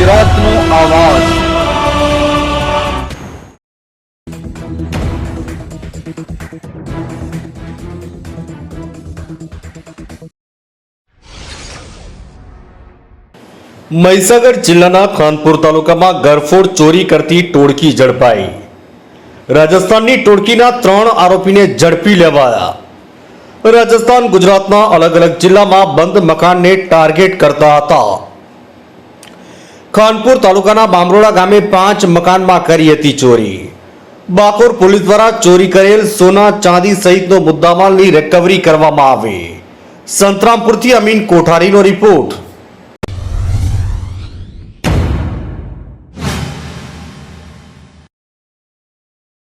ગુજરાતનો આવાજ। મહીસાગર જિલ્લાના ખાનપુર તાલુકામાં ગરફોડ ચોરી કરતી ટોળકી ઝડપાઈ। રાજસ્થાનની ટોળકીના 3 આરોપીને ઝડપી લેવાયા। રાજસ્થાન ગુજરાતના અલગ અલગ જિલ્લામાં બંધ મકાનને ટાર્ગેટ કરતા હતા। ખાનપુર તાલુકાના બામરોડા ગામે 5 મકાનમાં કરી હતી ચોરી। બાકોર પોલીસ દ્વારા ચોરી કરેલ સોના ચાંદી સહિતનો મુદ્દામાલની રિકવરી કરવામાં આવી। સંતરામપુરથી અમીન કોઠારીનો રિપોર્ટ।